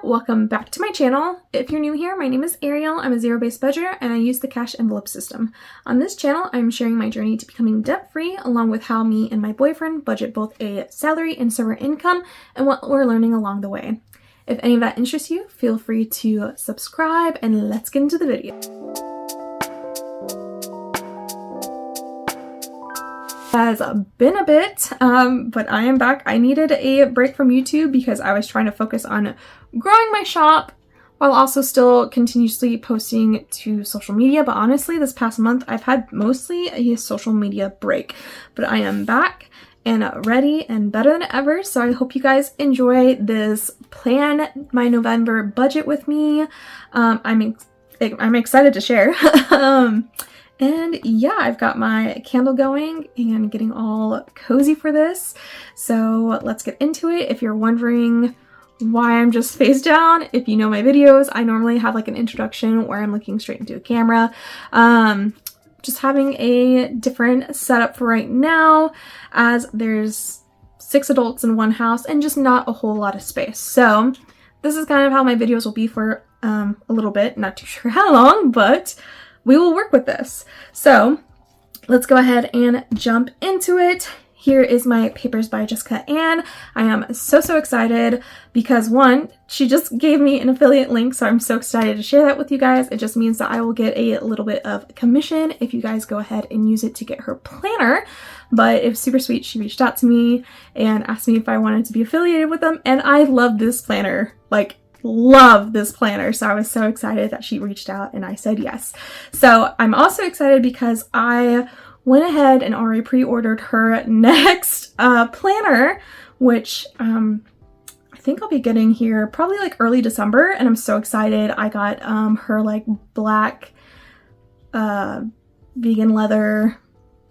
welcome back to my channel. If you're new here, my name is Ariel. I'm a zero-based budgeter and I use the cash envelope system. On this channel, I'm sharing my journey to becoming debt-free along with how me and my boyfriend budget both a salary and server income and what we're learning along the way. If any of that interests you, feel free to subscribe and let's get into the video. Has been a bit, but I am back. I needed a break from YouTube because I was trying to focus on growing my shop while also still continuously posting to social media. But honestly, this past month, I've had mostly a social media break, but I am back and ready and better than ever. So I hope you guys enjoy this plan my November budget with me. I'm excited to share. And yeah, I've got my candle going and getting all cozy for this. So let's get into it. If you're wondering why I'm just face down, if you know my videos, I normally have like an introduction where I'm looking straight into a camera. Just having a different setup for right now as there's 6 adults in one house and just not a whole lot of space. So this is kind of how my videos will be for a little bit, not too sure how long, but we will work with this. So let's go ahead and jump into it. Here is my Papers by Jessica Ann. I am so excited because one, she just gave me an affiliate link, so I'm so excited to share that with you guys. It just means that I will get a little bit of commission if you guys go ahead and use it to get her planner. But it was super sweet. She reached out to me and asked me if I wanted to be affiliated with them, and I love this planner. Love this planner, so I was so excited that she reached out and I said yes. So I'm also excited because I went ahead and already pre-ordered her next planner, which I think I'll be getting here probably like early December, and I'm so excited. I got her like black vegan leather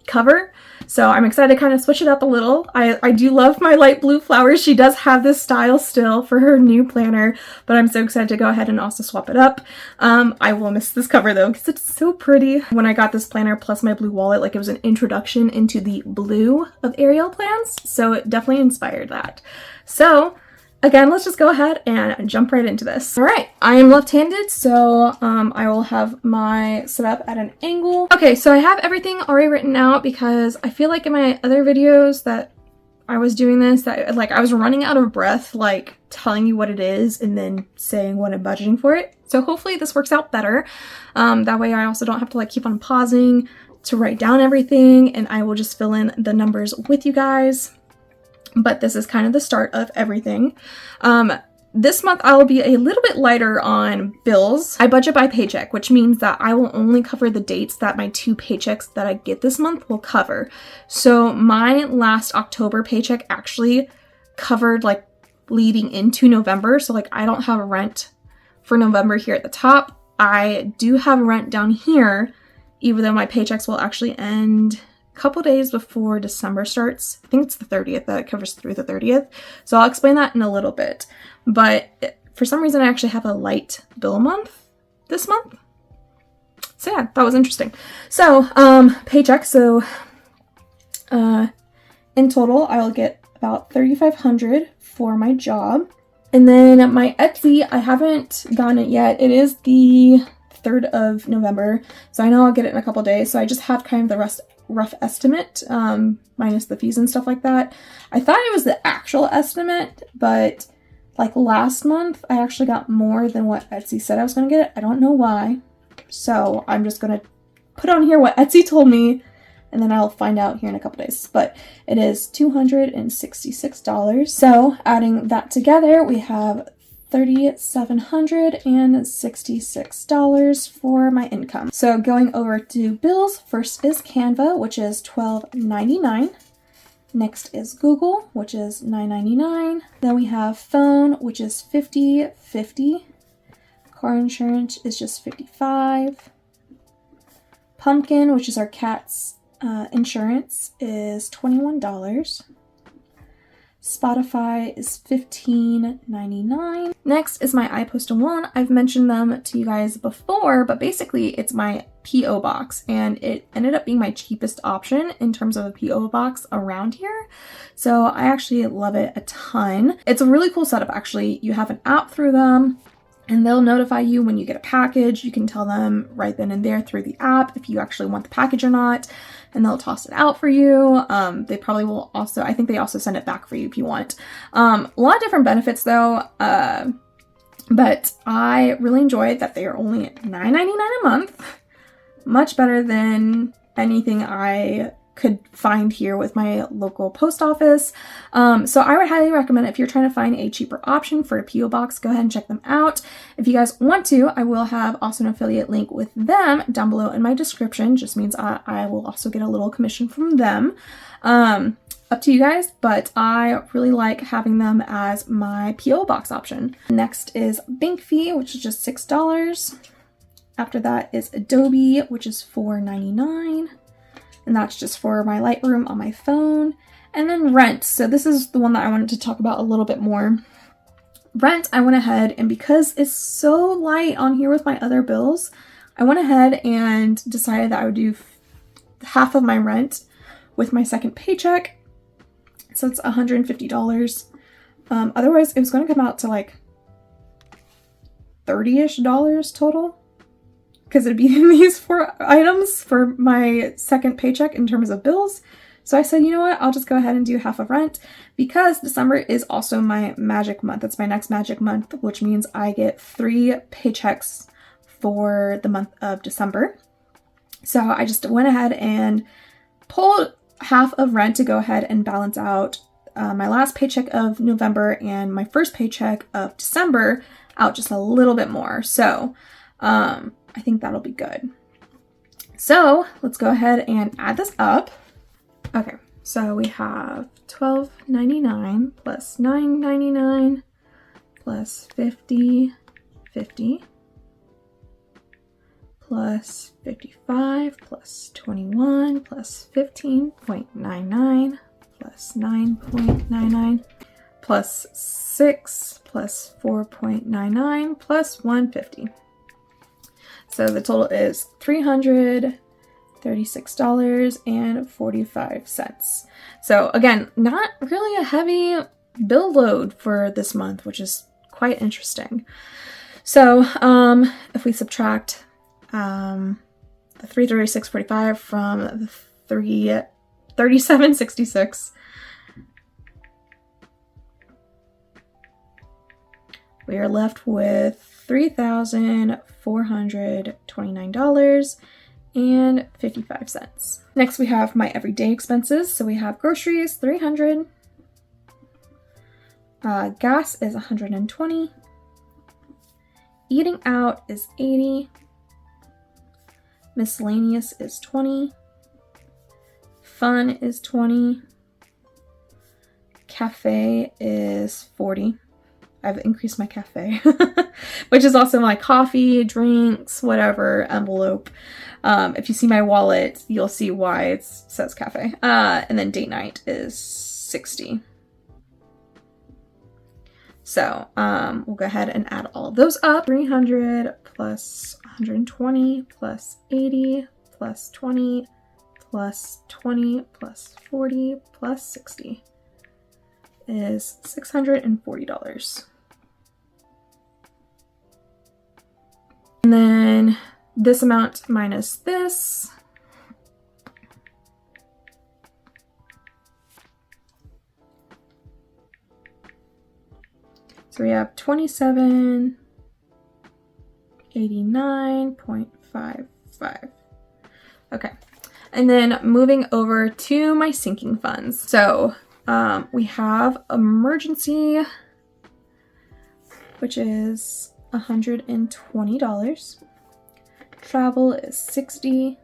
cover, so I'm excited to kind of switch it up a little. I do love my light blue flowers. She does have this style still for her new planner, but I'm so excited to go ahead and also swap it up. I will miss this cover though because it's so pretty. When I got this planner plus my blue wallet, like it was an introduction into the blue of Ariel plans, so it definitely inspired that. So again, let's just go ahead and jump right into this. All right, I am left-handed, so I will have my setup at an angle. Okay, so I have everything already written out because I feel like in my other videos that I was doing this, that like I was running out of breath, like telling you what it is and then saying what I'm budgeting for it. So hopefully this works out better. That way I also don't have to like keep on pausing to write down everything, and I will just fill in the numbers with you guys. But this is kind of the start of everything. This month I will be a little bit lighter on bills. I budget by paycheck, which means that I will only cover the dates that my 2 paychecks that I get this month will cover. So my last October paycheck actually covered like leading into November. So like I don't have rent for November here at the top. I do have rent down here, even though my paychecks will actually end couple days before December starts. I think it's the 30th that it covers through the 30th. So I'll explain that in a little bit. But for some reason, I actually have a light bill month this month. So yeah, that was interesting. So paycheck. So in total, I will get about $3,500 for my job. And then my Etsy, I haven't gotten it yet. It is the 3rd of November. So I know I'll get it in a couple days. So I just have kind of the rough estimate, minus the fees and stuff like that. I thought it was the actual estimate, but like last month I actually got more than what Etsy said I was gonna get. I don't know why. So I'm just gonna put on here what Etsy told me, and then I'll find out here in a couple days. But it is $266. So adding that together, we have $3,766 for my income. So going over to bills, first is Canva, which is $12.99. Next is Google, which is $9.99. Then we have phone, which is $50.50. Car insurance is just $55. Pumpkin, which is our cat's insurance, is $21. Spotify is $15.99. Next is my iPost One. I've mentioned them to you guys before, but basically it's my PO box, and it ended up being my cheapest option in terms of a PO box around here. So I actually love it a ton. It's a really cool setup actually. You have an app through them, and they'll notify you when you get a package. You can tell them right then and there through the app if you actually want the package or not, and they'll toss it out for you. They probably will also, I think they also send it back for you if you want. A lot of different benefits though, but I really enjoyed that they are only $9.99 a month. Much better than anything I could find here with my local post office. So I would highly recommend, if you're trying to find a cheaper option for a PO box, go ahead and check them out. If you guys want to, I will have also an affiliate link with them down below in my description. Just means I will also get a little commission from them. Up to you guys, but I really like having them as my PO box option. Next is bank fee, which is just $6. After that is Adobe, which is $4.99. And that's just for my Lightroom on my phone. And then rent. So this is the one that I wanted to talk about a little bit more. Rent, I went ahead, and because it's so light on here with my other bills, I went ahead and decided that I would do half of my rent with my second paycheck. So it's $150. Otherwise, it was going to come out to like $30-ish total, because it'd be these 4 items for my second paycheck in terms of bills. So I said, you know what, I'll just go ahead and do half of rent, because December is also my magic month. It's my next magic month, which means I get 3 paychecks for the month of December. So I just went ahead and pulled half of rent to go ahead and balance out my last paycheck of November and my first paycheck of December out just a little bit more. So I think that'll be good. So let's go ahead and add this up. Okay, so we have $12.99 plus $9.99 plus $50 plus $55 plus $21 plus $15.99 plus $9.99 plus $6 plus $4.99 plus $150. So the total is $336.45. So again, not really a heavy bill load for this month, which is quite interesting. So if we subtract the $336.45 from the $37.66, we are left with $3,429.55. Next, we have my everyday expenses. So we have groceries, $300. Gas is $120. Eating out is $80. Miscellaneous is $20. Fun is $20. Cafe is $40. I've increased my cafe, which is also my coffee, drinks, whatever envelope. If you see my wallet, you'll see why it says cafe. And then date night is $60. So we'll go ahead and add all of those up. 300 plus 120 plus 80 plus 20 plus 20 plus 40 plus 60 is $640. And then this amount minus this. So we have 2789.55. Okay. And then moving over to my sinking funds. So we have emergency, which is $120. Travel is $60.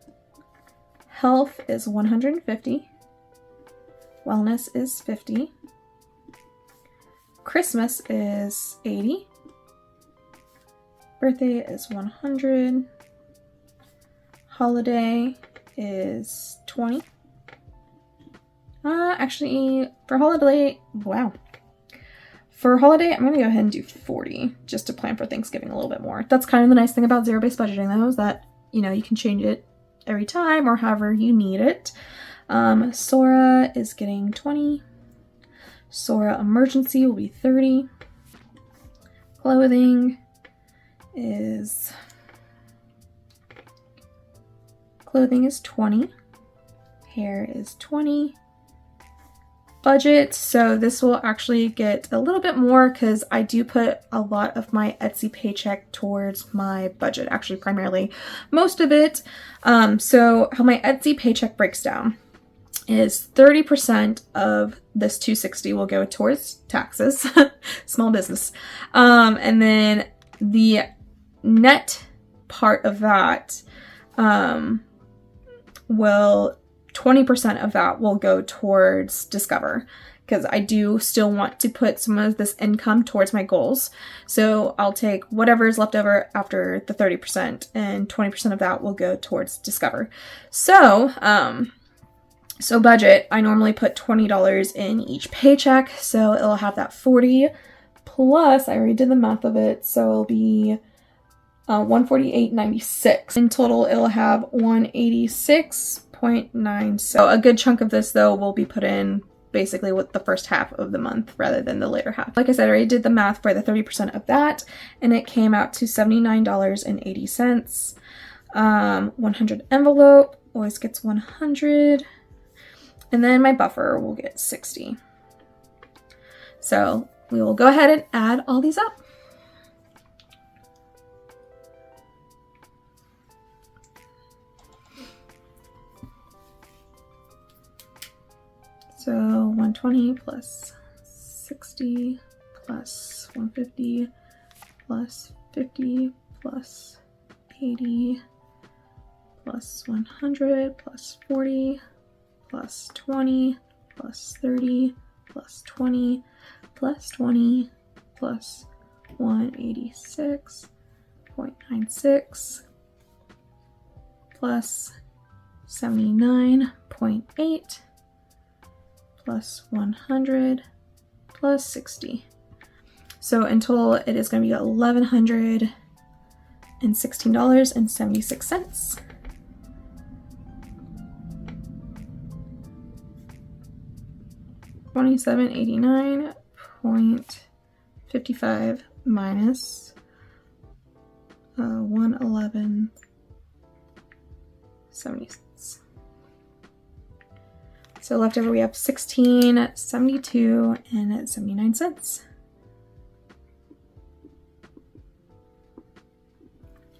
Health is $150. Wellness is $50. Christmas is $80. Birthday is $100. Holiday is $20. Actually, for holiday, wow. For holiday, I'm going to go ahead and do 40 just to plan for Thanksgiving a little bit more. That's kind of the nice thing about zero-based budgeting, though, is that, you know, you can change it every time or however you need it. Sora is getting 20. Sora emergency will be 30. Clothing is 20. Hair is 20. Budget, so this will actually get a little bit more because I do put a lot of my Etsy paycheck towards my budget, actually primarily most of it. So how my Etsy paycheck breaks down is 30% of this 260 will go towards taxes, small business. And then the net part of that 20% of that will go towards Discover, because I do still want to put some of this income towards my goals. So I'll take whatever is left over after the 30% and 20% of that will go towards Discover. So, so budget, I normally put $20 in each paycheck. So it'll have that 40 plus, I already did the math of it. So it'll be $148.96. In total, it'll have $186.9. So a good chunk of this, though, will be put in basically with the first half of the month rather than the later half. Like I said, I already did the math for the 30% of that, and it came out to $79.80. 100 envelope always gets 100, and then my buffer will get 60. So we will go ahead and add all these up. So 120 plus 60 plus 150 plus 50 plus 80 plus 100 plus 40 plus 20 plus 30 plus 20 plus 20 plus 186.96 plus 79.8 plus 100 plus 60. So in total, it is going to be $1,116.76. $27.89.55 minus 111.70. So left over we have $16.72.79.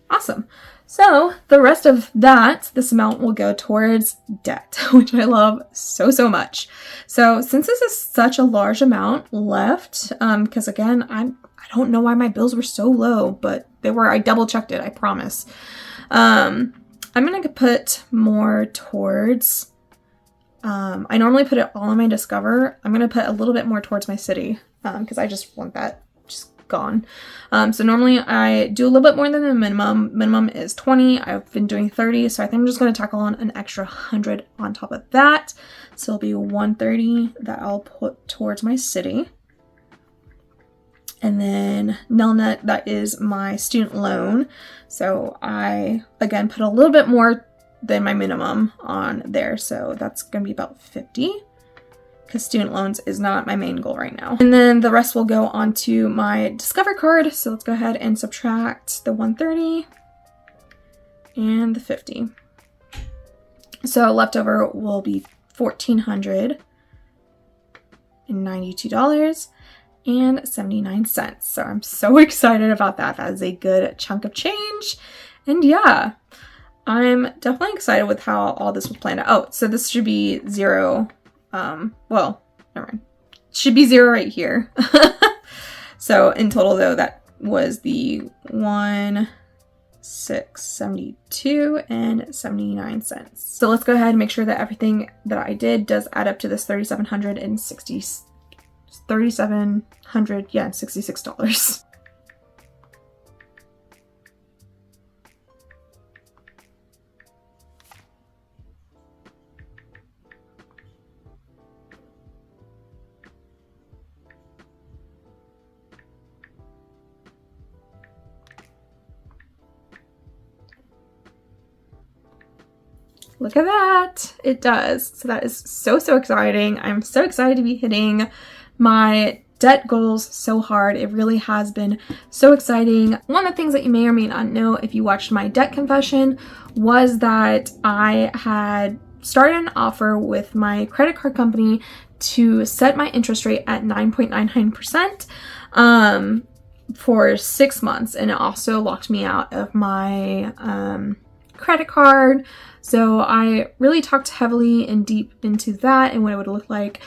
Awesome. So the rest of that, this amount will go towards debt, which I love so, so much. So since this is such a large amount left, because again, I don't know why my bills were so low, but they were, I double checked it, I promise. I'm going to put more towards, I normally put it all in my Discover. I'm going to put a little bit more towards my city, because I just want that just gone. So normally I do a little bit more than the minimum. Minimum is 20. I've been doing 30. So I think I'm just going to tackle on an extra 100 on top of that. So it'll be 130 that I'll put towards my city. And then Nelnet, that is my student loan. So I, again, put a little bit more than my minimum on there. So that's going to be about 50, because student loans is not my main goal right now. And then the rest will go onto my Discover card. So let's go ahead and subtract the 130 and the 50. So leftover will be $1,492.79. So I'm so excited about that. That is a good chunk of change. And yeah, I'm definitely excited with how all this was planned out. Oh, so this should be zero. Well, never mind. Should be zero right here. So in total, though, that was the 1,672.79. So let's go ahead and make sure that everything that I did does add up to this $3,766. look at that. It does. So that is so, so exciting. I'm so excited to be hitting my debt goals so hard. It really has been so exciting. One of the things that you may or may not know if you watched my debt confession was that I had started an offer with my credit card company to set my interest rate at 9.99% for 6 months, and it also locked me out of my credit card. So I really talked heavily and deep into that and what it would look like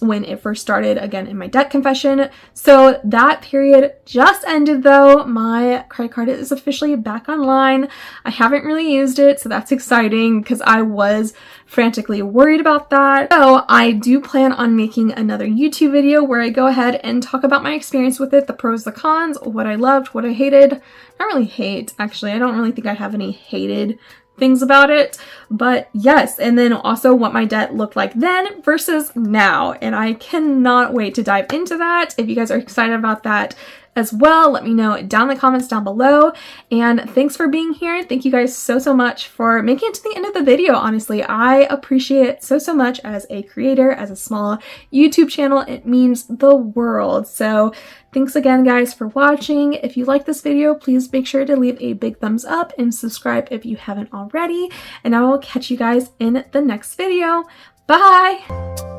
when it first started, again, in my debt confession. So that period just ended though. My credit card is officially back online. I haven't really used it, so that's exciting because I was frantically worried about that. So I do plan on making another YouTube video where I go ahead and talk about my experience with it, the pros, the cons, what I loved, what I hated. Not really hate, actually. I don't really think I have any hated things about it, but yes, and then also what my debt looked like then versus now, and I cannot wait to dive into that. If you guys are excited about that as well, let me know down in the comments down below. And thanks for being here. Thank you guys so, so much for making it to the end of the video. Honestly, I appreciate it so, so much as a creator, as a small YouTube channel. It means the world. So thanks again, guys, for watching. If you like this video, please make sure to leave a big thumbs up and subscribe if you haven't already. And I will catch you guys in the next video. Bye!